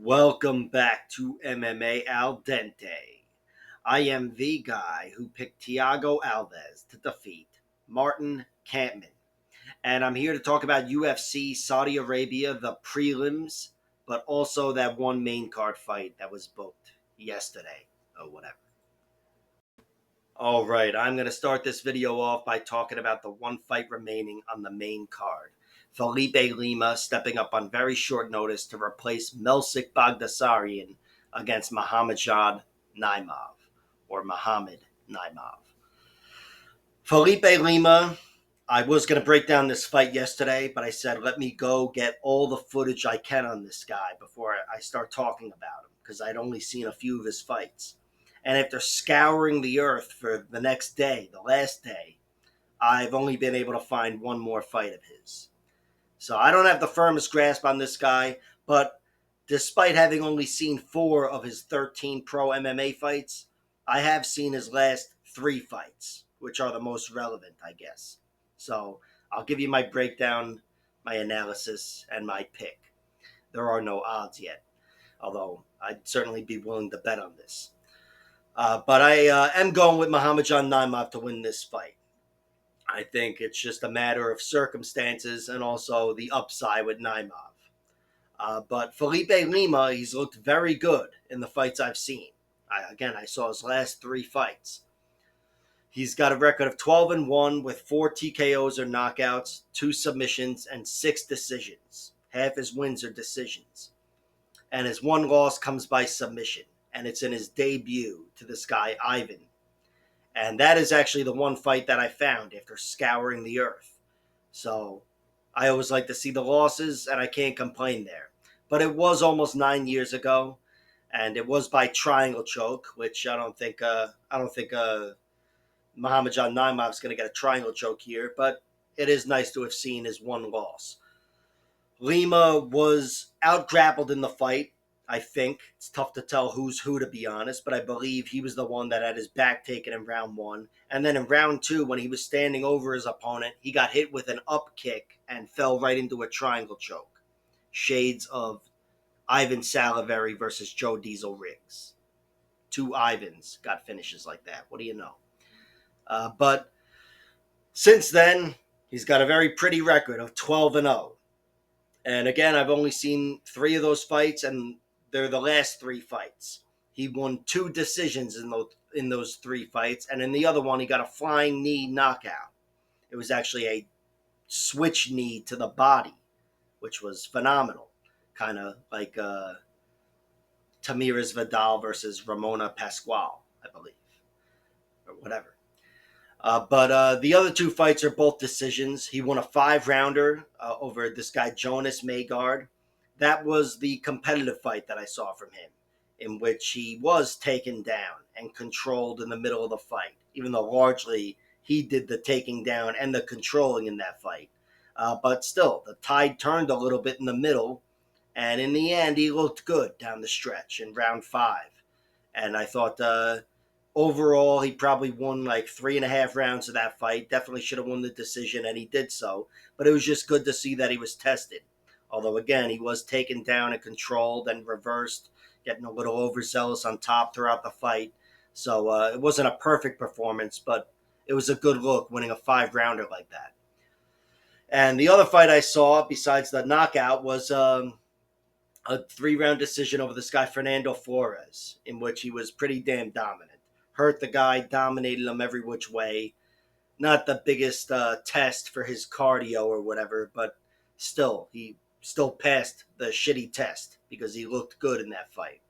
Welcome back to MMA Al Dente. I am the guy who picked Thiago Alves to defeat Martin Kampmann. And I'm here to talk about UFC Saudi Arabia, the prelims, but also that one main card fight that was booked yesterday or whatever. All right, I'm going to start this video off by talking about the one fight remaining on the main card. Felipe Lima stepping up on very short notice to replace Melsik Bagdasaryan against Muhammadjan Naimov, or Muhammad Naimov. Felipe Lima, I was going to break down this fight yesterday, but I said let me go get all the footage I can on this guy before I start talking about him, because I'd only seen a few of his fights. And after scouring the earth for the next day, the last day, I've only been able to find one more fight of his. So I don't have the firmest grasp on this guy, but despite having only seen 4 of his 13 pro MMA fights, I have seen his last 3 fights, which are the most relevant, I guess. So I'll give you my breakdown, my analysis, and my pick. There are no odds yet, although I'd certainly be willing to bet on this. But I am going with Muhammadjan Naimov to win this fight. I think it's just a matter of circumstances and also the upside with Naimov. But Felipe Lima, he's looked very good in the fights I've seen. I saw his last 3 fights. He's got a record of 12-1 with 4 TKOs or knockouts, 2 submissions, and 6 decisions. Half his wins are decisions. And his one loss comes by submission. And it's in his debut to this guy, Ivan. And that is actually the one fight that I found after scouring the earth. So I always like to see the losses, and I can't complain there. But it was almost 9 years ago, and it was by triangle choke, which I don't think Muhammadjan Naimov is going to get a triangle choke here, but it is nice to have seen his one loss. Lima was out-grappled in the fight, I think. It's tough to tell who's who, to be honest, but I believe he was the one that had his back taken in round 1. And then in round 2, when he was standing over his opponent, he got hit with an up kick and fell right into a triangle choke. Shades of Ivan Salivary versus Joe Diesel Riggs. 2 Ivans got finishes like that. What do you know? But since then, he's got a very pretty record of 12-0. And again, I've only seen 3 of those fights, and they're the last 3 fights. He won 2 decisions in those 3 fights, and in the other one, he got a flying knee knockout. It was actually a switch knee to the body, which was phenomenal. Kind of like Tamires Vidal versus Ramona Pascual, I believe, or whatever. But the other 2 fights are both decisions. He won a 5-rounder over this guy, Jonas Maygard. That was the competitive fight that I saw from him, in which he was taken down and controlled in the middle of the fight, even though largely he did the taking down and the controlling in that fight. But still, the tide turned a little bit in the middle, and in the end, he looked good down the stretch in round 5. And I thought overall, he probably won like 3.5 rounds of that fight. Definitely should have won the decision, and he did so. But it was just good to see that he was tested. Although, again, he was taken down and controlled and reversed, getting a little overzealous on top throughout the fight. So it wasn't a perfect performance, but it was a good look winning a 5-rounder like that. And the other fight I saw, besides the knockout, was a 3-round decision over this guy, Fernando Flores, in which he was pretty damn dominant. Hurt the guy, dominated him every which way. Not the biggest test for his cardio or whatever, but still, he still passed the shitty test because he looked good in that fight.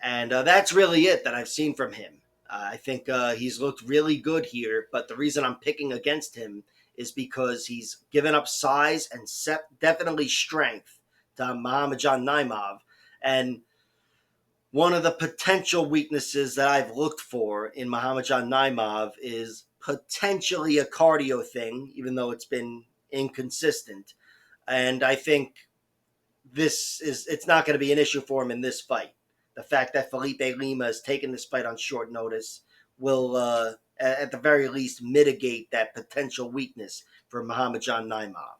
And that's really it that I've seen from him. I think he's looked really good here, but the reason I'm picking against him is because he's given up size and definitely strength to Muhammadjan Naimov. And one of the potential weaknesses that I've looked for in Muhammadjan Naimov is potentially a cardio thing, even though it's been inconsistent. And I think it's not going to be an issue for him in this fight. The fact that Felipe Lima has taken this fight on short notice will, at the very least, mitigate that potential weakness for Muhammadjan Naimov.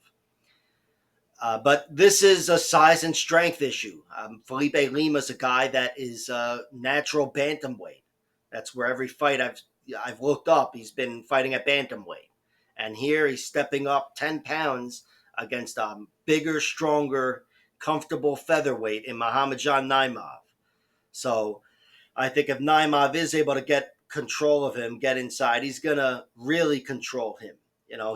But this is a size and strength issue. Felipe Lima is a guy that is natural bantamweight. That's where every fight I've looked up, he's been fighting at bantamweight, and here he's stepping up 10 pounds against a bigger, stronger, comfortable featherweight in Muhammadjan Naimov. So I think if Naimov is able to get control of him, get inside, he's going to really control him.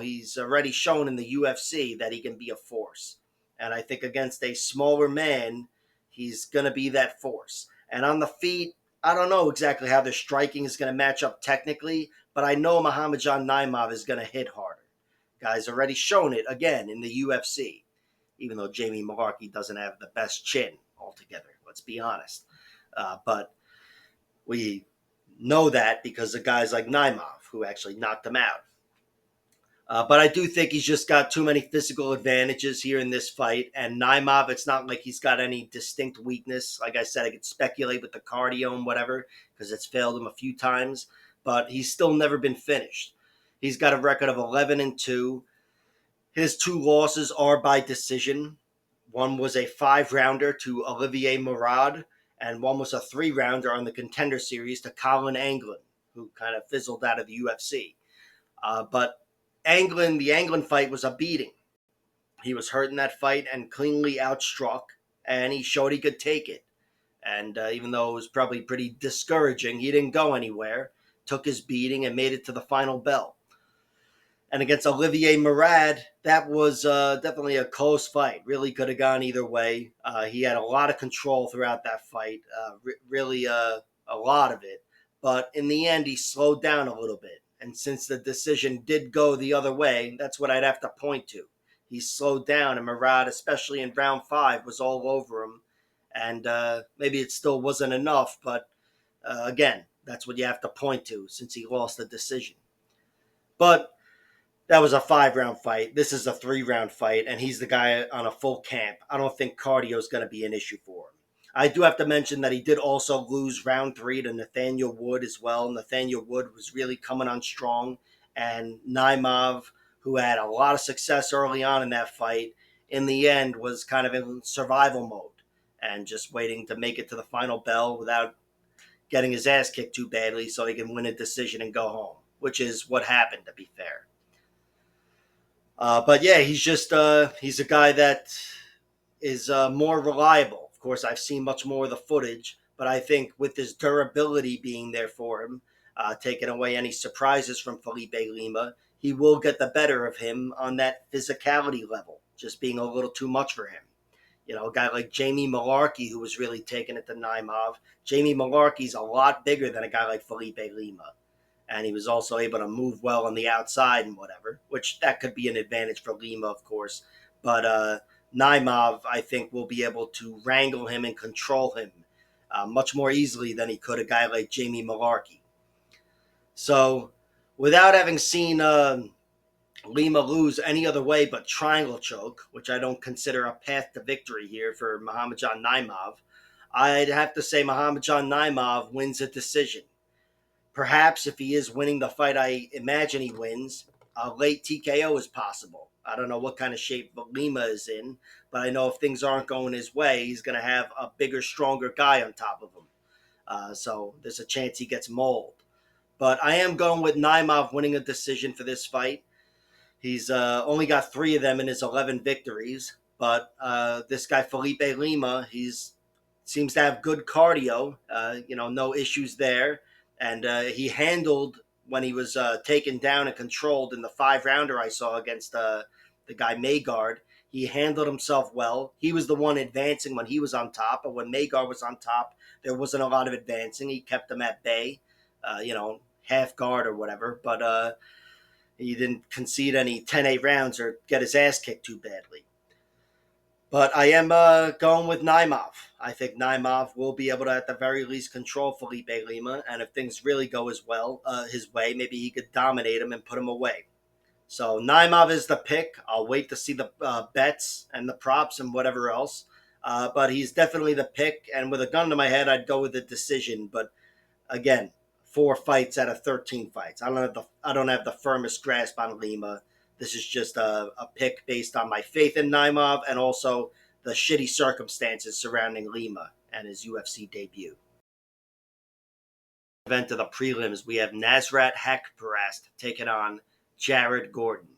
He's already shown in the UFC that he can be a force. And I think against a smaller man, he's going to be that force. And on the feet, I don't know exactly how the striking is going to match up technically, but I know Muhammadjan Naimov is going to hit harder. Guy's already shown it again in the UFC, even though Jamie Malarkey doesn't have the best chin altogether. Let's be honest. But we know that because of guys like Naimov, who actually knocked him out. But I do think he's just got too many physical advantages here in this fight. And Naimov, it's not like he's got any distinct weakness. Like I said, I could speculate with the cardio and whatever because it's failed him a few times. But he's still never been finished. He's got a record of 11-2. His 2 losses are by decision. One was a 5-rounder to Olivier Mourad, and one was a 3-rounder on the Contender Series to Colin Anglin, who kind of fizzled out of the UFC. But the Anglin fight was a beating. He was hurt in that fight and cleanly outstruck, and he showed he could take it. And even though it was probably pretty discouraging, he didn't go anywhere, took his beating, and made it to the final bell. And against Olivier Mourad, that was definitely a close fight. Really could have gone either way. He had a lot of control throughout that fight, really a lot of it. But in the end, he slowed down a little bit. And since the decision did go the other way, that's what I'd have to point to. He slowed down, and Mourad, especially in round 5, was all over him. And maybe it still wasn't enough, but again, that's what you have to point to since he lost the decision. But that was a 5-round fight. This is a 3-round fight, and he's the guy on a full camp. I don't think cardio is going to be an issue for him. I do have to mention that he did also lose round 3 to Nathaniel Wood as well. Nathaniel Wood was really coming on strong, and Naimov, who had a lot of success early on in that fight, in the end was kind of in survival mode and just waiting to make it to the final bell without getting his ass kicked too badly so he can win a decision and go home, which is what happened, to be fair. But yeah, he's a guy that is more reliable. Of course, I've seen much more of the footage, but I think with his durability being there for him, taking away any surprises from Felipe Lima, he will get the better of him on that physicality level, just being a little too much for him. A guy like Jamie Malarkey, who was really taking it to Naimov. Jamie Malarkey's a lot bigger than a guy like Felipe Lima. And he was also able to move well on the outside and whatever, which that could be an advantage for Lima, of course. But Naimov, I think, will be able to wrangle him and control him much more easily than he could a guy like Jamie Malarkey. So without having seen Lima lose any other way but triangle choke, which I don't consider a path to victory here for Muhammadjan Naimov, I'd have to say Muhammadjan Naimov wins a decision. Perhaps if he is winning the fight I imagine he wins, a late TKO is possible. I don't know what kind of shape Lima is in, but I know if things aren't going his way, he's going to have a bigger, stronger guy on top of him. So there's a chance he gets mauled. But I am going with Naimov winning a decision for this fight. He's only got 3 of them in his 11 victories. But this guy, Felipe Lima, seems to have good cardio. No issues there. And he handled when he was taken down and controlled in the 5-rounder I saw against the guy Maygard. He handled himself well. He was the one advancing when he was on top. But when Maygard was on top, there wasn't a lot of advancing. He kept him at bay, half guard or whatever. But he didn't concede any 10-8 rounds or get his ass kicked too badly. But I am going with Naimov. I think Naimov will be able to, at the very least, control Felipe Lima. And if things really go his way, maybe he could dominate him and put him away. So Naimov is the pick. I'll wait to see the bets and the props and whatever else. But he's definitely the pick. And with a gun to my head, I'd go with the decision. But again, 4 fights out of 13 fights. I don't have the firmest grasp on Lima. This is just a pick based on my faith in Naimov and also the shitty circumstances surrounding Lima and his UFC debut. Event of the prelims, we have Nasrat Haqparast taking on Jared Gordon.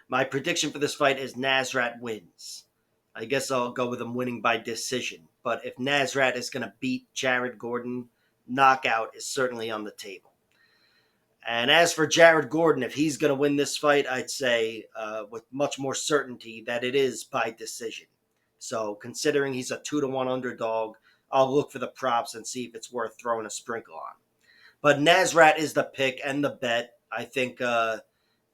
My prediction for this fight is Nasrat wins. I guess I'll go with him winning by decision. But if Nasrat is going to beat Jared Gordon, knockout is certainly on the table. And as for Jared Gordon, if he's going to win this fight, I'd say with much more certainty that it is by decision. So considering he's a 2-1 underdog, I'll look for the props and see if it's worth throwing a sprinkle on. But Nasrat is the pick and the bet. I think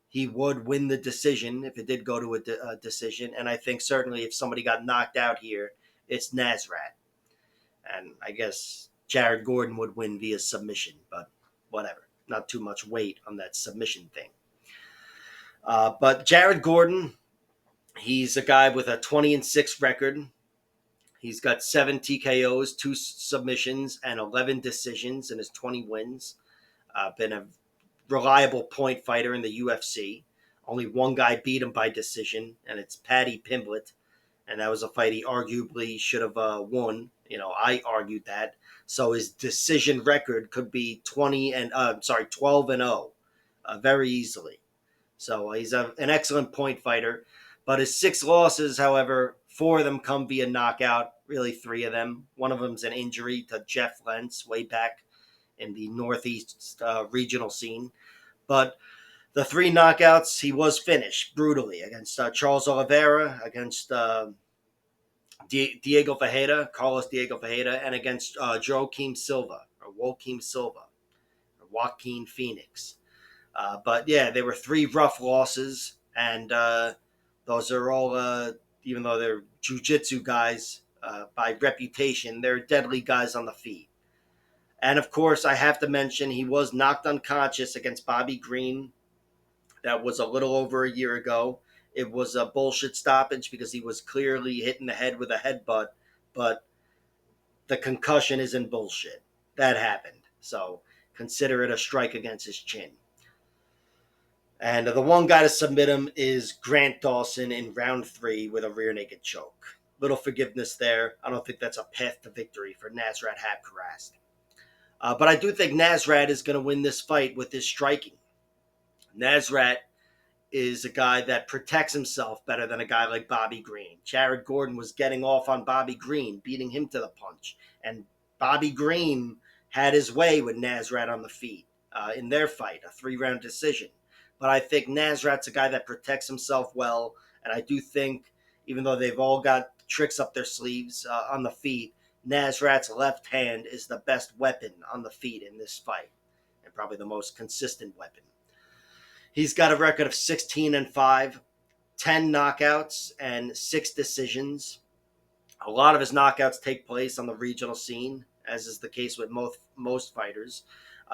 he would win the decision if it did go to a decision. And I think certainly if somebody got knocked out here, it's Nasrat. And I guess Jared Gordon would win via submission, but whatever. Not too much weight on that submission thing. But Jared Gordon, he's a guy with a 20-6 record. He's got 7 TKOs, 2 submissions, and 11 decisions in his 20 wins. Been a reliable point fighter in the UFC. Only one guy beat him by decision, and it's Paddy Pimblett. And that was a fight he arguably should have won. I argued that. So his decision record could be 12-0, very easily. So he's an excellent point fighter. But his 6 losses, however, 4 of them come via knockout. Really 3 of them. One of them's an injury to Jeff Lentz way back in the Northeast regional scene. But the 3 knockouts, he was finished brutally against Charles Oliveira, against Carlos Diego Ferreira, and against Joaquin Phoenix. But yeah, they were 3 rough losses, and those are all, even though they're jiu-jitsu guys by reputation, they're deadly guys on the feet. And of course, I have to mention he was knocked unconscious against Bobby Green. That was a little over a year ago. It was a bullshit stoppage because he was clearly hitting the head with a headbutt, but the concussion isn't bullshit. That happened. So consider it a strike against his chin. And the one guy to submit him is Grant Dawson in round 3 with a rear naked choke. Little forgiveness there. I don't think that's a path to victory for Nasrat Haqparast. But I do think Nasrat is going to win this fight with his striking. Nasrat is a guy that protects himself better than a guy like Bobby Green. Jared Gordon was getting off on Bobby Green, beating him to the punch. And Bobby Green had his way with Nasrat on the feet in their fight, a 3-round decision. But I think Nasrat's a guy that protects himself well. And I do think, even though they've all got tricks up their sleeves on the feet, Nasrat's left hand is the best weapon on the feet in this fight, and probably the most consistent weapon. He's got a record of 16-5, 10 knockouts, and 6 decisions. A lot of his knockouts take place on the regional scene, as is the case with most fighters.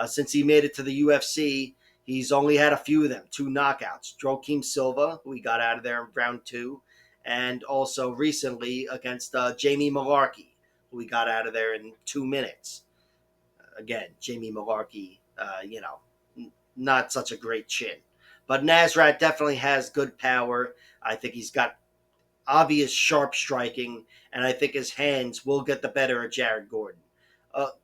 Since he made it to the UFC, he's only had a few of them, 2 knockouts. Joaquim Silva, who he got out of there in round 2, and also recently against Jamie Malarkey, who we got out of there in 2 minutes. Again, Jamie Malarkey, not such a great chin. But Nasrat definitely has good power. I think he's got obvious sharp striking, and I think his hands will get the better of Jared Gordon.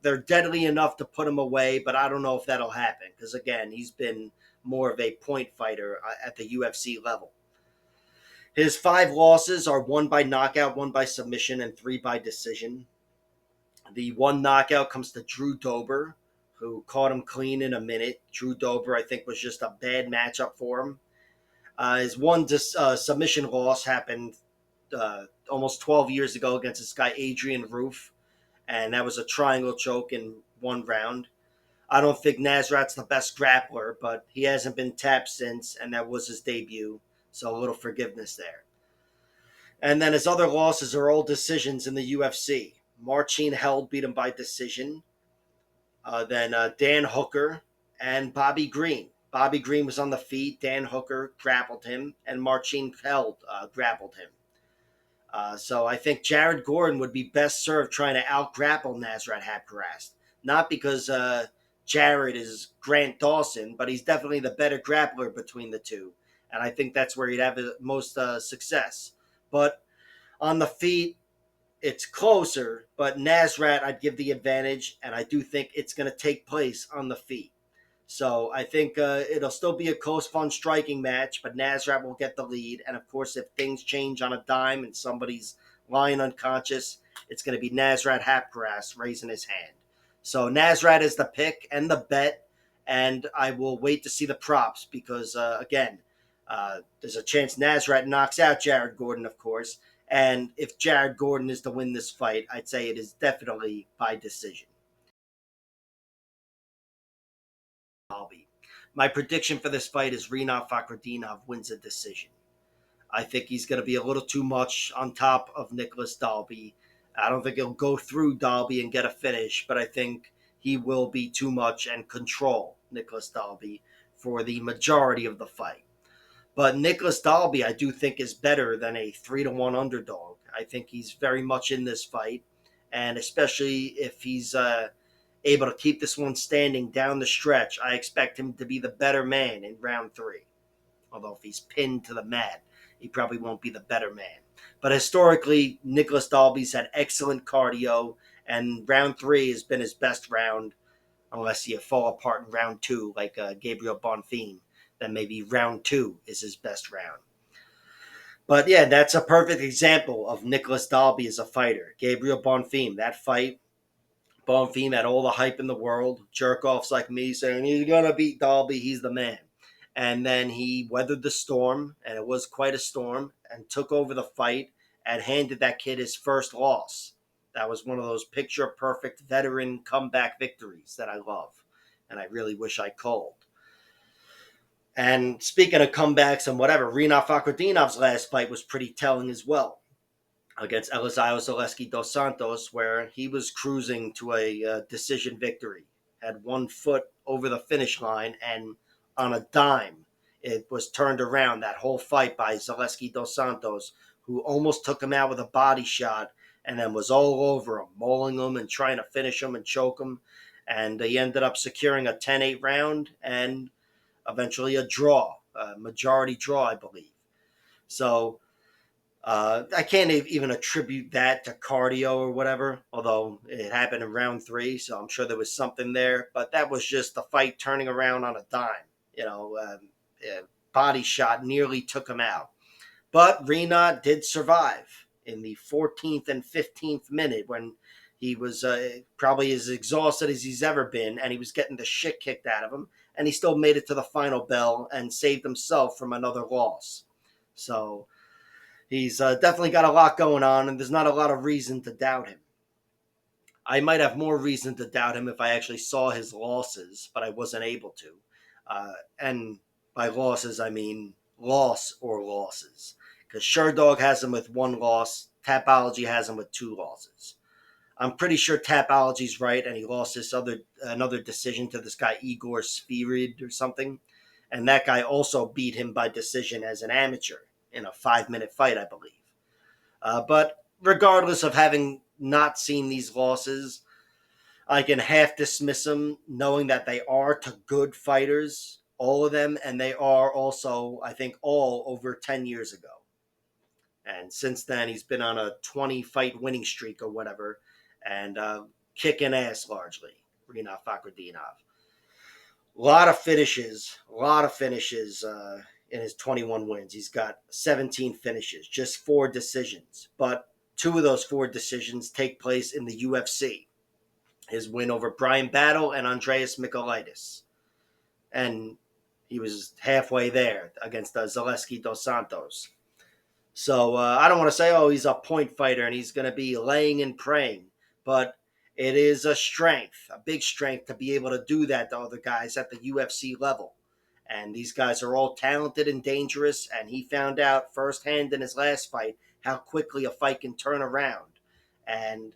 They're deadly enough to put him away, but I don't know if that'll happen because, again, he's been more of a point fighter at the UFC level. His 5 losses are 1 by knockout, 1 by submission, and 3 by decision. The 1 knockout comes to Drew Dober, who caught him clean in a minute. Drew Dober, I think, was just a bad matchup for him. His 1 submission loss happened almost 12 years ago against this guy, Adrian Roof, and that was a triangle choke in 1 round. I don't think Nasrat's the best grappler, but he hasn't been tapped since, and that was his debut, so a little forgiveness there. And then his other losses are all decisions in the UFC. Marcin Held beat him by decision. Then Dan Hooker and Bobby Green. Bobby Green was on the feet. Dan Hooker grappled him, and Marcin Held grappled him. So I think Jared Gordon would be best served trying to out-grapple Nasrat Haqparast. Not because Jared is Grant Dawson, but he's definitely the better grappler between the two. and I think that's where he'd have the most success. But on the feet, it's closer, but Nasrat, I'd give the advantage, and I do think it's going to take place on the feet. So I think it'll still be a close, fun striking match, but Nasrat will get the lead. And of course, if things change on a dime and somebody's lying unconscious, it's going to be Nasrat Hapkaras raising his hand. So Nasrat is the pick and the bet, and I will wait to see the props because, again, there's a chance Nasrat knocks out Jared Gordon, of course. And if Jared Gordon is to win this fight, I'd say it is definitely by decision. Dalby. My prediction for this fight is Rinat Fakhretdinov wins a decision. I think he's going to be a little too much on top of Nicholas Dalby. I don't think he'll go through Dalby and get a finish, but I think he will be too much and control Nicholas Dalby for the majority of the fight. But Nicholas Dalby, I do think, is better than a 3-1 underdog. I think he's very much in this fight, and especially if he's able to keep this one standing down the stretch, I expect him to be the better man in round 3. Although if he's pinned to the mat, he probably won't be the better man. But historically, Nicholas Dalby's had excellent cardio, and round 3 has been his best round, unless you fall apart in round 2 like Gabriel Bonfim. Then maybe round 2 is his best round. But yeah, that's a perfect example of Nicholas Dalby as a fighter. Gabriel Bonfim, that fight, Bonfim had all the hype in the world. Jerk-offs like me saying, he's going to beat Dalby, he's the man. And then he weathered the storm, and it was quite a storm, and took over the fight and handed that kid his first loss. That was one of those picture-perfect veteran comeback victories that I love, and I really wish I called. And speaking of comebacks and whatever, Rinat Fakhretdinov's last fight was pretty telling as well against Aliskerov dos Santos, where he was cruising to a decision victory, had 1 foot over the finish line, and on a dime, it was turned around, that whole fight by Zaleski dos Santos, who almost took him out with a body shot and then was all over him, mauling him and trying to finish him and choke him. And he ended up securing a 10-8 round and eventually a draw, a majority draw, I believe. So I can't even attribute that to cardio or whatever, although it happened in round 3, so I'm sure there was something there. But that was just the fight turning around on a dime. Body shot nearly took him out. But Rinat did survive in the 14th and 15th minute when he was probably as exhausted as he's ever been, and he was getting the shit kicked out of him, and he still made it to the final bell and saved himself from another loss. So he's definitely got a lot going on, and there's not a lot of reason to doubt him. I might have more reason to doubt him if I actually saw his losses, but I wasn't able to. And by losses, I mean loss or losses. Because Sherdog has him with 1 loss, Tapology has him with 2 losses. I'm pretty sure Tapology's right, and he lost another decision to this guy Igor Svirid or something. And that guy also beat him by decision as an amateur in a 5-minute fight, I believe. But regardless of having not seen these losses, I can half dismiss them, knowing that they are to good fighters, all of them, and they are also, I think, all over 10 years ago. And since then, he's been on a 20-fight winning streak or whatever, and kicking ass largely, Rinat Fakhretdinov. A lot of finishes in his 21 wins. He's got 17 finishes, just 4 decisions. But 2 of those 4 decisions take place in the UFC. His win over Brian Battle and Andreas Michailidis. And he was halfway there against Zaleski dos Santos. So I don't want to say, he's a point fighter and he's going to be laying and praying. But it is a strength, a big strength to be able to do that to other guys at the UFC level. And these guys are all talented and dangerous. And he found out firsthand in his last fight how quickly a fight can turn around. And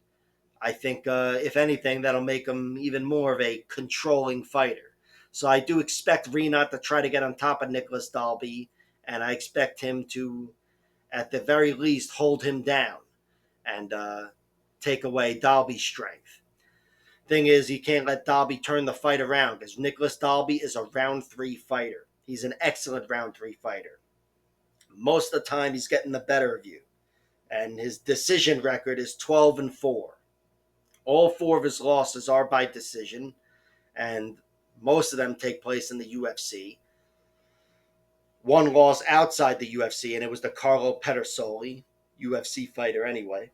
I think, if anything, that'll make him even more of a controlling fighter. So I do expect Rinat to try to get on top of Nicholas Dalby. And I expect him to, at the very least, hold him down and take away Dalby's strength. Thing is, he can't let Dalby turn the fight around because Nicholas Dalby is a round 3 fighter. He's an excellent round 3 fighter. Most of the time, he's getting the better of you. And his decision record is 12-4. All four of his losses are by decision, and most of them take place in the UFC. One loss outside the UFC, and it was the Carlo Pedersoli, UFC fighter anyway.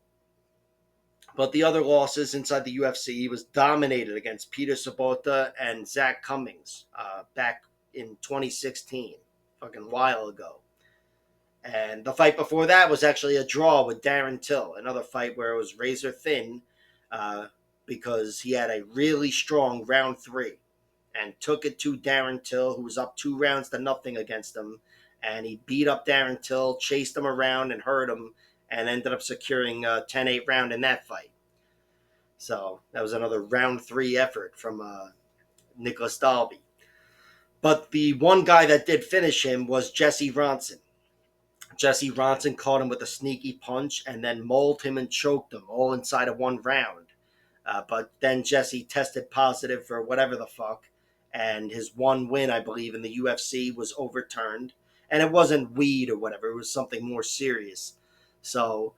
But the other losses inside the UFC, he was dominated against Peter Sabota and Zach Cummings back in 2016, fucking while ago. And the fight before that was actually a draw with Darren Till, another fight where it was razor thin because he had a really strong round 3 and took it to Darren Till, who was up 2-0 against him. And he beat up Darren Till, chased him around and hurt him, and ended up securing a 10-8 round in that fight. So that was another round 3 effort from Nicholas Dalby. But the one guy that did finish him was Jesse Ronson. Jesse Ronson caught him with a sneaky punch and then mauled him and choked him all inside of one round. But then Jesse tested positive for whatever the fuck, and his one win, I believe, in the UFC was overturned. And it wasn't weed or whatever, it was something more serious. So,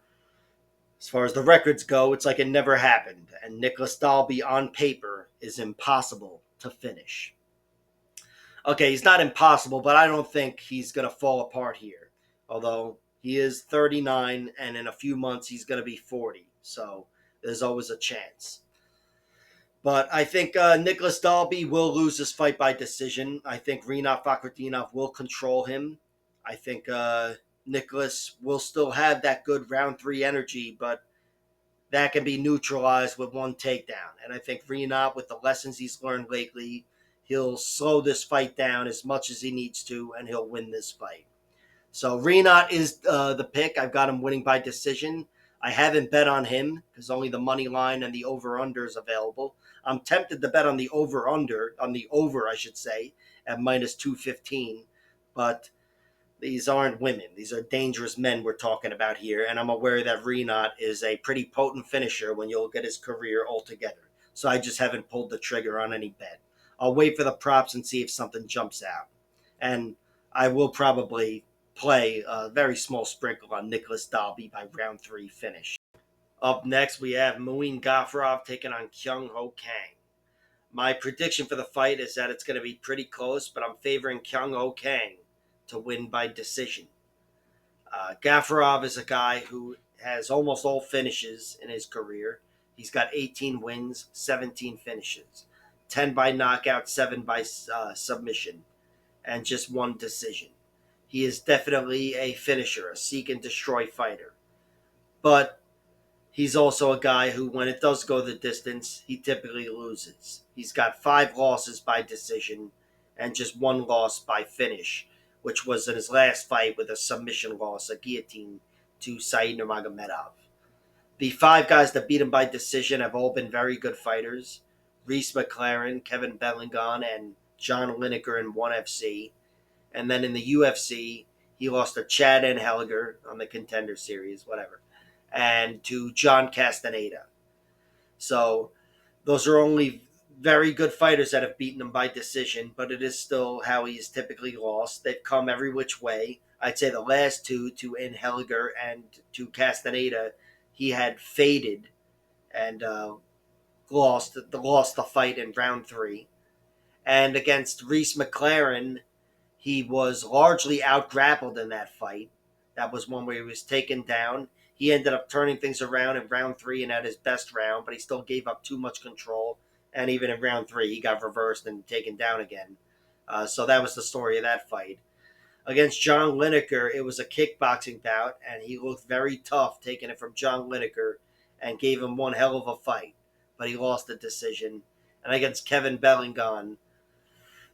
as far as the records go, it's like it never happened. And Nicholas Dalby, on paper, is impossible to finish. Okay, he's not impossible, but I don't think he's going to fall apart here. Although he is 39, and in a few months he's going to be 40. So there's always a chance. But I think Nicholas Dalby will lose this fight by decision. I think Rinat Fakhretdinov will control him. I think Nicholas will still have that good round 3 energy, but that can be neutralized with one takedown. And I think Rinat, with the lessons he's learned lately, he'll slow this fight down as much as he needs to, and he'll win this fight. So Rinat is the pick. I've got him winning by decision. I haven't bet on him because only the money line and the over-under is available. I'm tempted to bet on the over-under, I should say, at minus 215. But these aren't women. These are dangerous men we're talking about here. And I'm aware that Rinat is a pretty potent finisher when you look at his career altogether. So I just haven't pulled the trigger on any bet. I'll wait for the props and see if something jumps out. And I will probably play a very small sprinkle on Nicholas Dalby by round 3 finish. Up next, we have Muin Gafarov taking on Kyung Ho Kang. My prediction for the fight is that it's going to be pretty close, but I'm favoring Kyung Ho Kang to win by decision. Gafarov is a guy who has almost all finishes in his career. He's got 18 wins, 17 finishes, 10 by knockout, 7 by submission, and just 1 decision. He is definitely a finisher, a seek and destroy fighter. But he's also a guy who, when it does go the distance, he typically loses. He's got 5 losses by decision and just 1 loss by finish, which was in his last fight with a submission loss, a guillotine to Said Nurmagomedov. The 5 guys that beat him by decision have all been very good fighters. Reese McLaren, Kevin Bellingham, and John Lineker in ONE FC. And then in the UFC, he lost to Chad Anheliger on the Contender Series, whatever, and to John Castaneda. So those are only very good fighters that have beaten him by decision, but it is still how he has typically lost. They've come every which way. I'd say the last 2, to Anheliger and to Castaneda, he had faded and lost the fight in round 3. And against Reese McLaren, he was largely out-grappled in that fight. That was one where he was taken down. He ended up turning things around in round 3 and had his best round, but he still gave up too much control. And even in round 3, he got reversed and taken down again. So that was the story of that fight. Against John Lineker, it was a kickboxing bout, and he looked very tough taking it from John Lineker and gave him one hell of a fight. But he lost the decision. And against Kevin Bellingham,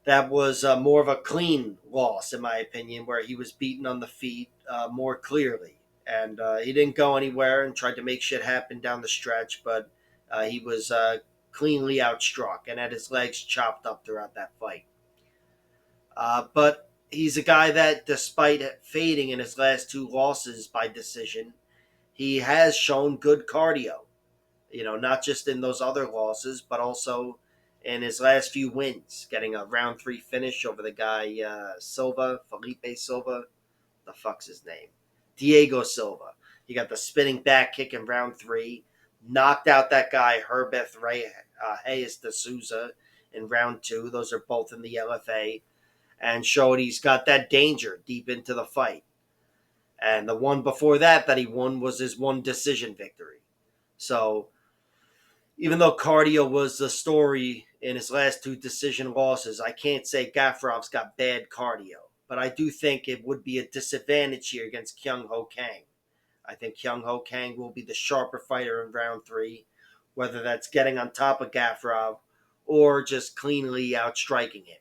that was more of a clean loss, in my opinion, where he was beaten on the feet more clearly. And he didn't go anywhere and tried to make shit happen down the stretch, but he was cleanly outstruck and had his legs chopped up throughout that fight. But he's a guy that, despite fading in his last 2 losses by decision, he has shown good cardio. Not just in those other losses, but also in his last few wins, getting a round 3 finish over the guy Felipe Silva. The fuck's his name? Diego Silva. He got the spinning back kick in round 3. Knocked out that guy, Herbeth Reyes de Souza, in round 2. Those are both in the LFA. And showed he's got that danger deep into the fight. And the one before that he won was his one decision victory. So even though cardio was the story in his last 2 decision losses, I can't say Gafarov's got bad cardio. But I do think it would be a disadvantage here against Kyung Ho Kang. I think Kyung Ho Kang will be the sharper fighter in round 3, whether that's getting on top of Gafarov or just cleanly outstriking him.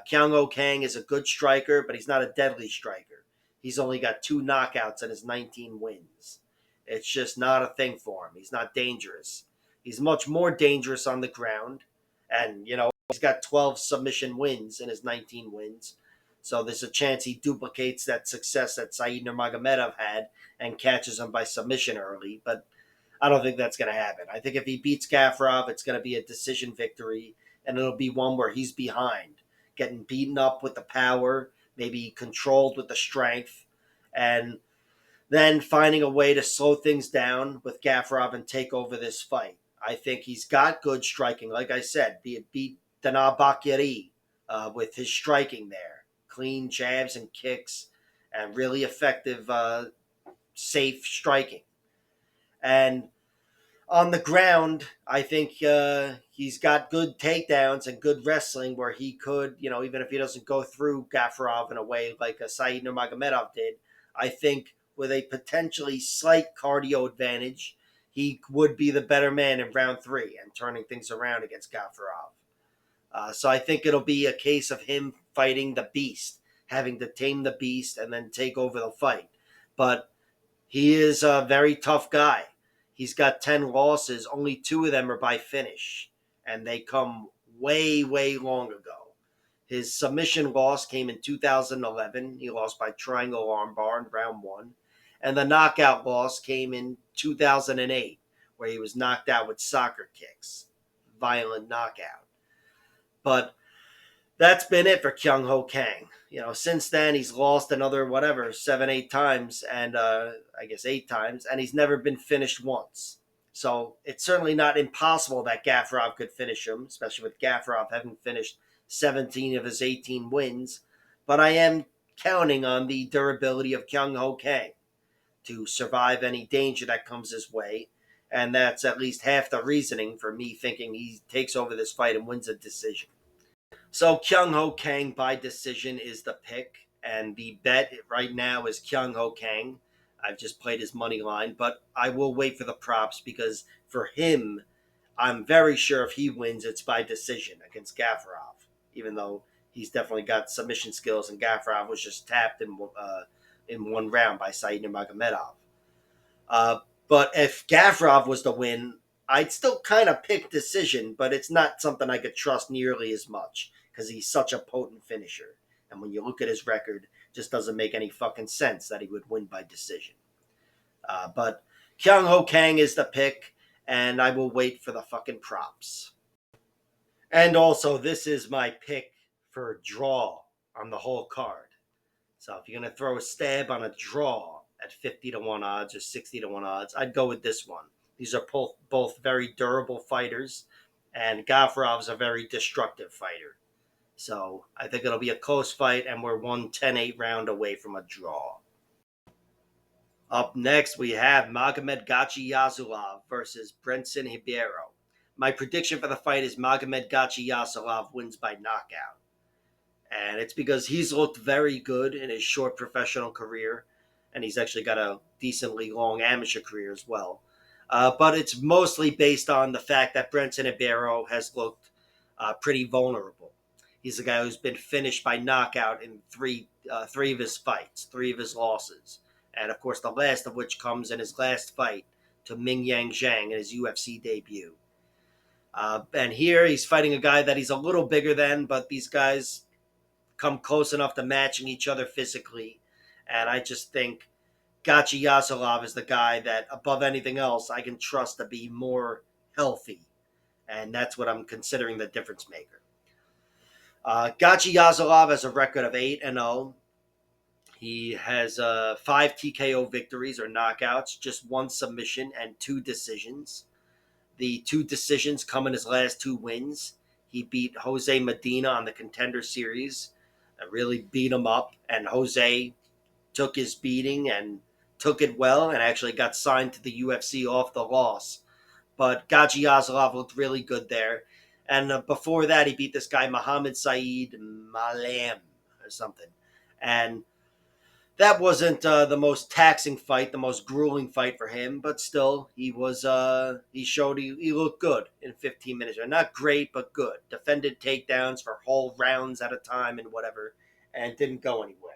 Kyung Ho Kang is a good striker, but he's not a deadly striker. He's only got 2 knockouts in his 19 wins. It's just not a thing for him. He's not dangerous. He's much more dangerous on the ground. And, he's got 12 submission wins in his 19 wins. So there's a chance he duplicates that success that Said Nurmagomedov had and catches him by submission early. But I don't think that's going to happen. I think if he beats Gafarov, it's going to be a decision victory. And it'll be one where he's behind, getting beaten up with the power, maybe controlled with the strength, and then finding a way to slow things down with Gafarov and take over this fight. I think he's got good striking. Like I said, beat Dana Bakiri with his striking there. Clean jabs and kicks and really effective, safe striking. And on the ground, I think he's got good takedowns and good wrestling where he could, even if he doesn't go through Gafarov in a way like Said Nurmagomedov did, I think with a potentially slight cardio advantage, he would be the better man in round 3 and turning things around against Gafarov. So I think it'll be a case of him fighting the beast, having to tame the beast and then take over the fight. But he is a very tough guy. He's got 10 losses. Only 2 of them are by finish. And they come way, way long ago. His submission loss came in 2011. He lost by triangle armbar in round 1. And the knockout loss came in 2008, where he was knocked out with soccer kicks. Violent knockout. But that's been it for Kyung Ho Kang. Since then, he's lost another, 7, 8 times, and I guess 8 times, and he's never been finished once. So it's certainly not impossible that Gafarov could finish him, especially with Gafarov having finished 17 of his 18 wins. But I am counting on the durability of Kyung Ho Kang to survive any danger that comes his way. And that's at least half the reasoning for me thinking he takes over this fight and wins a decision. So Kyung Ho Kang by decision is the pick. And the bet right now is Kyung Ho Kang. I've just played his money line, but I will wait for the props because for him, I'm very sure if he wins, it's by decision against Gafarov, even though he's definitely got submission skills and Gafarov was just tapped in one round by Said Nurmagomedov. But if Gafarov was to win, I'd still kind of pick decision, but it's not something I could trust nearly as much because he's such a potent finisher. And when you look at his record, it just doesn't make any fucking sense that he would win by decision. But Kyung Ho Kang is the pick, and I will wait for the fucking props. And also, this is my pick for a draw on the whole card. So if you're going to throw a stab on a draw at 50 to 1 odds or 60 to 1 odds, I'd go with this one. These are both very durable fighters, and Gafarov's a very destructive fighter. So I think it'll be a close fight, and we're 10-8 round away from a draw. Up next, we have Magomed Gadzhiyasulov versus Brenson Ribeiro. My prediction for the fight is Magomed Gadzhiyasulov wins by knockout. And it's because he's looked very good in his short professional career, and he's actually got a decently long amateur career as well. But it's mostly based on the fact that Brenson Ribeiro has looked pretty vulnerable. He's a guy who's been finished by knockout in three of his fights, 3 of his losses. And, of course, the last of which comes in his last fight to Ming Yang Zhang in his UFC debut. And here he's fighting a guy that he's a little bigger than, but these guys come close enough to matching each other physically. And I just think Gadzhiyasulov is the guy that, above anything else, I can trust to be more healthy. And that's what I'm considering the difference maker. Gadzhiyasulov has a record of 8-0. He has 5 TKO victories or knockouts, just 1 submission, and 2 decisions. The 2 decisions come in his last 2 wins. He beat Jose Medina on the Contender Series, really beat him up, and Jose took his beating and took it well and actually got signed to the UFC off the loss. But Gadzhiyasulov looked really good there. And before that, he beat this guy, Mohammed Saeed Malam or something. And that wasn't the most taxing fight, the most grueling fight for him, but still, he showed he looked good in 15 minutes. Not great, but good. Defended takedowns for whole rounds at a time and whatever, and didn't go anywhere.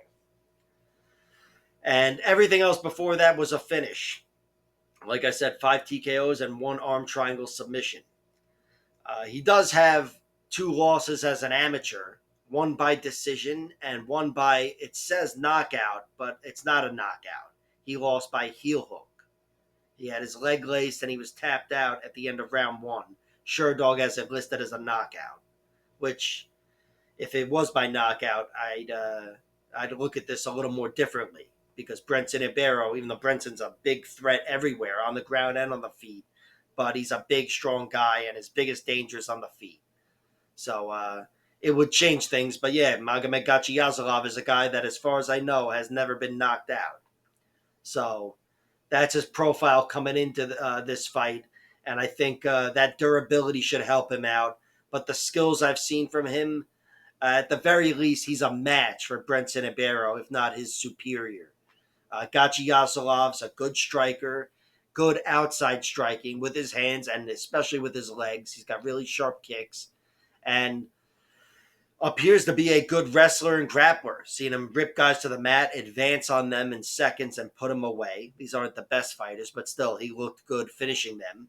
And everything else before that was a finish. Like I said, 5 TKOs and 1 arm triangle submission. He does have 2 losses as an amateur, one by decision and one by, it says knockout, but it's not a knockout. He lost by heel hook. He had his leg laced and he was tapped out at the end of round 1. Sherdog has it listed as a knockout, which, if it was by knockout, I'd look at this a little more differently, because Brenton Ribeiro, even though Brenton's a big threat everywhere, on the ground and on the feet, but he's a big, strong guy, and his biggest danger is on the feet. So it would change things. But yeah, Magomed Gadzhiyasulov is a guy that, as far as I know, has never been knocked out. So that's his profile coming into this fight. And I think that durability should help him out. But the skills I've seen from him, at the very least, he's a match for Brenton Ribeiro, if not his superior. Gadzhiyasulov's a good striker, good outside striking with his hands and especially with his legs. He's got really sharp kicks and appears to be a good wrestler and grappler. Seen him rip guys to the mat, advance on them in seconds, and put them away. These aren't the best fighters, but still, he looked good finishing them.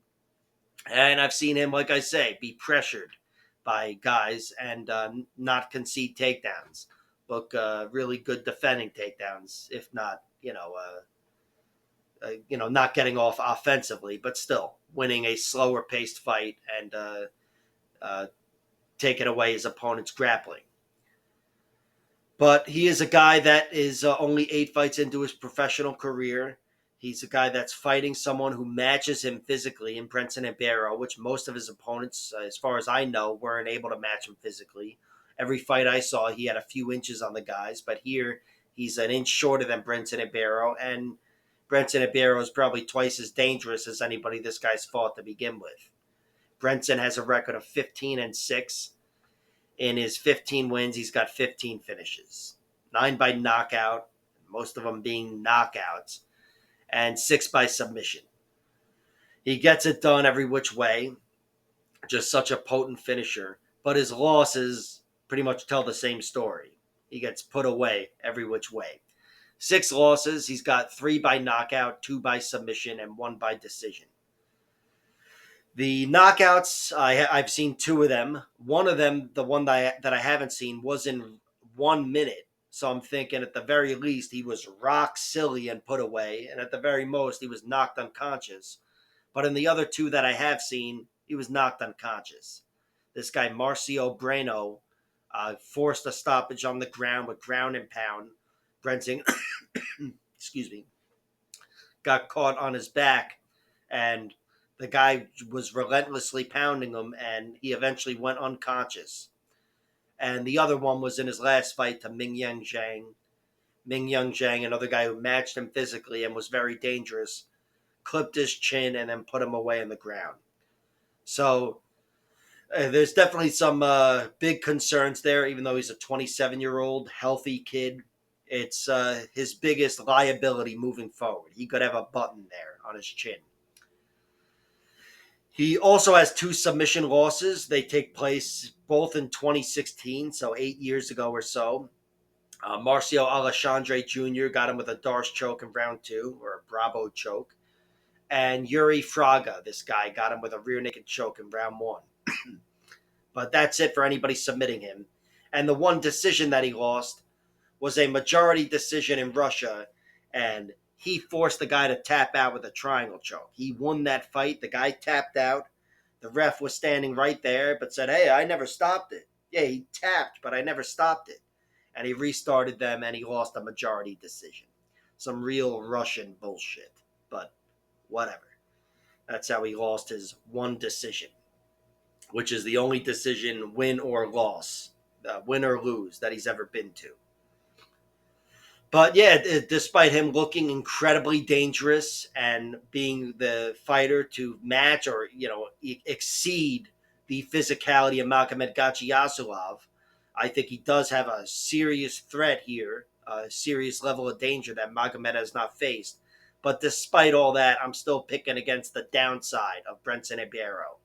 And I've seen him, like I say, be pressured by guys and not concede takedowns. Look really good defending takedowns, if not, not getting off offensively, but still winning a slower paced fight and taking away his opponent's grappling. But he is a guy that is only 8 fights into his professional career. He's a guy that's fighting someone who matches him physically in Brenton Ribeiro, which most of his opponents, as far as I know, weren't able to match him physically. Every fight I saw, he had a few inches on the guys, but here he's an inch shorter than Brenton Ribeiro, and Brenton Ribeiro is probably twice as dangerous as anybody this guy's fought to begin with. Brenton has a record of 15-6. In his 15 wins, he's got 15 finishes. 9 by knockout, most of them being knockouts, and 6 by submission. He gets it done every which way. Just such a potent finisher. But his losses pretty much tell the same story. He gets put away every which way. 6 losses. He's got 3 by knockout, 2 by submission, and 1 by decision. The knockouts, I've seen 2 of them. One of them, the one that I haven't seen, was in 1 minute. So I'm thinking at the very least he was rock silly and put away, and at the very most he was knocked unconscious. But in the other 2 that I have seen, he was knocked unconscious. This guy, Marcio Breno, forced a stoppage on the ground with ground and pound. Brenton, excuse me, got caught on his back, and the guy was relentlessly pounding him, and he eventually went unconscious. And the other one was in his last fight to Mingyang Zhang. Mingyang Zhang, another guy who matched him physically and was very dangerous, clipped his chin and then put him away on the ground. So there's definitely some big concerns there, even though he's a 27-year-old healthy kid. It's his biggest liability moving forward. He could have a button there on his chin. He also has 2 submission losses. They take place both in 2016, so 8 years ago or so. Marcio Alexandre Jr. got him with a Darce choke in round 2, or a Bravo choke. And Yuri Fraga, this guy, got him with a rear naked choke in round 1. But that's it for anybody submitting him. And the one decision that he lost was a majority decision in Russia, and he forced the guy to tap out with a triangle choke. He won that fight. The guy tapped out. The ref was standing right there, but said, "Hey, I never stopped it." Yeah, he tapped, but I never stopped it. and he restarted them, and he lost a majority decision. Some real Russian bullshit, but whatever. That's how he lost his one decision, which is the only decision, win or loss, win or lose, that he's ever been to. But yeah, despite him looking incredibly dangerous and being the fighter to match or, exceed the physicality of Gadzhiyasulov, I think he does have a serious threat here, a serious level of danger that Magomed has not faced. But despite all that, I'm still picking against the downside of Brenton Ribeiro.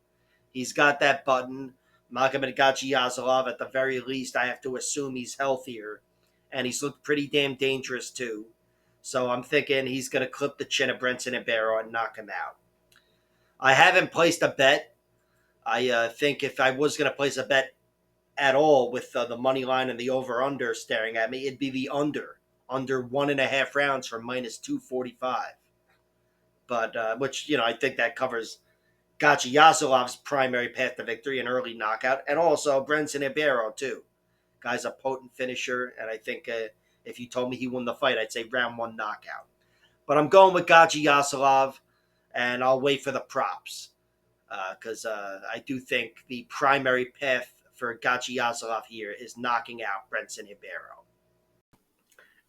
He's got that button. Magomed Gadzhiyasulov, at the very least, I have to assume he's healthier. And he's looked pretty damn dangerous, too. So I'm thinking he's going to clip the chin of Brenton Ribeiro and knock him out. I haven't placed a bet. I think if I was going to place a bet at all with the money line and the over-under staring at me, it'd be the under 1.5 rounds for minus 245. But, which, I think that covers Gadzhiyasulov's primary path to victory, an early knockout, and also Brenton Ribeiro, too. Guy's a potent finisher, and I think if you told me he won the fight, I'd say round 1 knockout. But I'm going with Gadzhiyasulov, and I'll wait for the props because I do think the primary path for Gadzhiyasulov here is knocking out Brenton Ribeiro.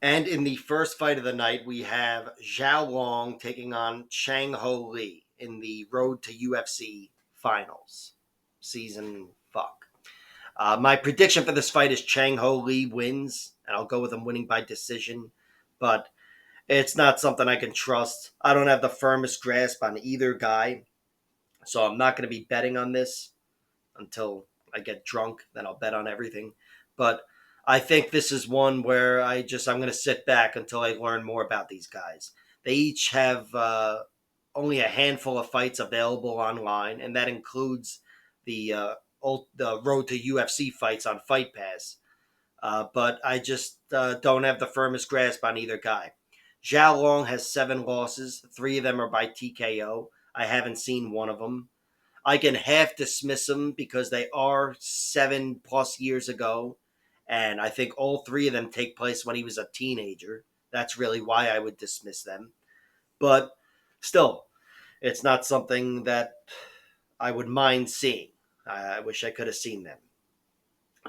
And in the first fight of the night, we have Xiao Long taking on Chang Ho Lee in the Road to UFC Finals. Season fuck. My prediction for this fight is Chang Ho Lee wins, and I'll go with him winning by decision. But it's not something I can trust. I don't have the firmest grasp on either guy, so I'm not going to be betting on this until I get drunk. Then I'll bet on everything. But I think this is one where I'm going to sit back until I learn more about these guys. They each have only a handful of fights available online, and that includes the Road to UFC fights on Fight Pass. But I just don't have the firmest grasp on either guy. Xiao Long has 7 losses. 3 of them are by TKO. I haven't seen one of them. I can half dismiss them because they are 7+ years ago. And I think all 3 of them take place when he was a teenager. That's really why I would dismiss them. But still, it's not something that I would mind seeing. I wish I could have seen them.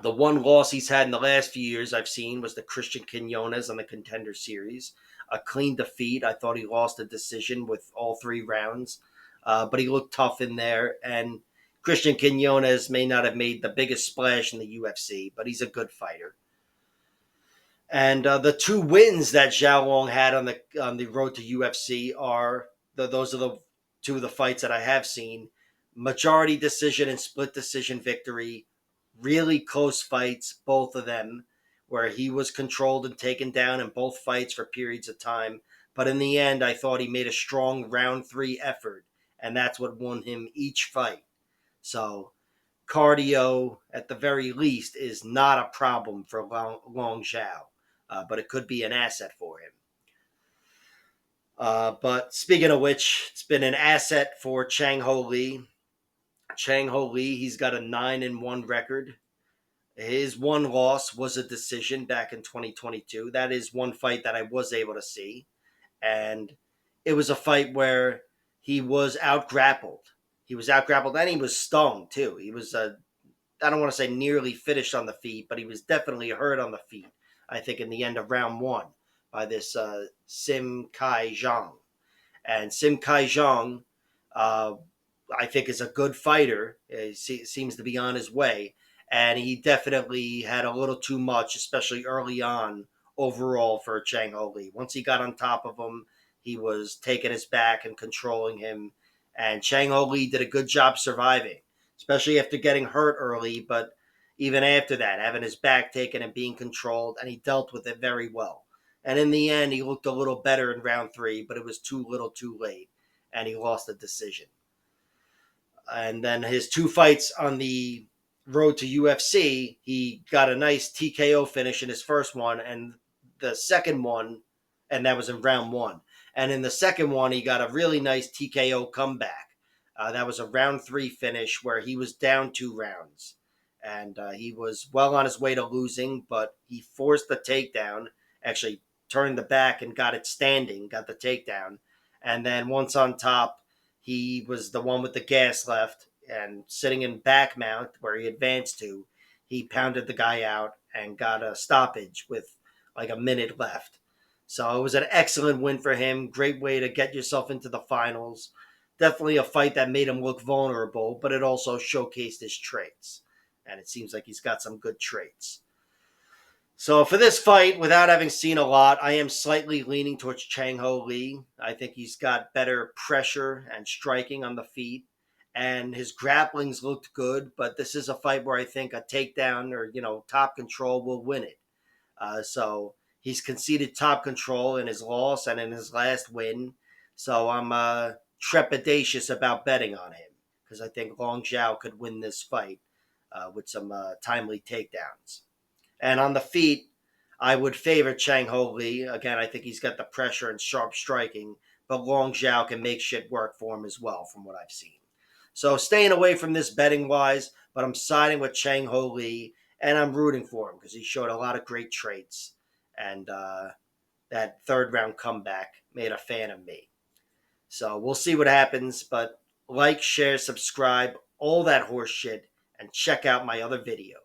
The one loss he's had in the last few years I've seen was the Christian Quinones on the Contender Series. A clean defeat. I thought he lost a decision with all 3 rounds. But he looked tough in there. And Christian Quinones may not have made the biggest splash in the UFC, but he's a good fighter. And the 2 wins that Xiao Long had on the road to UFC are those are the 2 of the fights that I have seen. Majority decision and split decision victory. Really close fights, both of them, where he was controlled and taken down in both fights for periods of time. But in the end, I thought he made a strong round 3 effort, and that's what won him each fight. So cardio, at the very least, is not a problem for Long Xiao, but it could be an asset for him. But speaking of which, it's been an asset for Chang Ho Lee. Chang Ho Lee, he's got a 9-1 record. His one loss was a decision back in 2022. That is one fight that I was able to see. And it was a fight where he was out-grappled. He was out-grappled and he was stung, too. He was, I don't want to say nearly finished on the feet, but he was definitely hurt on the feet, I think, in the end of round 1 by this Sim Kai Zhang. And Sim Kai Zhang, I think, is a good fighter. He seems to be on his way. And he definitely had a little too much, especially early on, overall for Chang Ho Lee. Once he got on top of him, he was taking his back and controlling him. And Chang Ho Lee did a good job surviving, especially after getting hurt early. But even after that, having his back taken and being controlled, and he dealt with it very well. And in the end, he looked a little better in round 3, but it was too little too late, and he lost the decision. And then his 2 fights on the road to UFC, he got a nice TKO finish in his first one, and the second one, and that was in round 1. And in the second one, he got a really nice TKO comeback. That was a round 3 finish where he was down 2 rounds. And he was well on his way to losing, but he forced the takedown, actually turned the back and got it standing, got the takedown. And then once on top, he was the one with the gas left and sitting in back mount where he advanced to. He pounded the guy out and got a stoppage with like a minute left. So it was an excellent win for him. Great way to get yourself into the finals. Definitely a fight that made him look vulnerable, but it also showcased his traits. And it seems like he's got some good traits. So for this fight, without having seen a lot, I am slightly leaning towards Chang Ho Lee. I think he's got better pressure and striking on the feet, and his grapplings looked good. But this is a fight where I think a takedown or top control will win it. So he's conceded top control in his loss and in his last win. So I'm trepidatious about betting on him because I think Long Zhao could win this fight with some timely takedowns. And on the feet, I would favor Chang Ho Lee. Again, I think he's got the pressure and sharp striking, but Long Zhao can make shit work for him as well, from what I've seen. So staying away from this betting wise, but I'm siding with Chang Ho Lee, and I'm rooting for him because he showed a lot of great traits. And that third round comeback made a fan of me. So we'll see what happens, but like, share, subscribe, all that horse shit, and check out my other videos.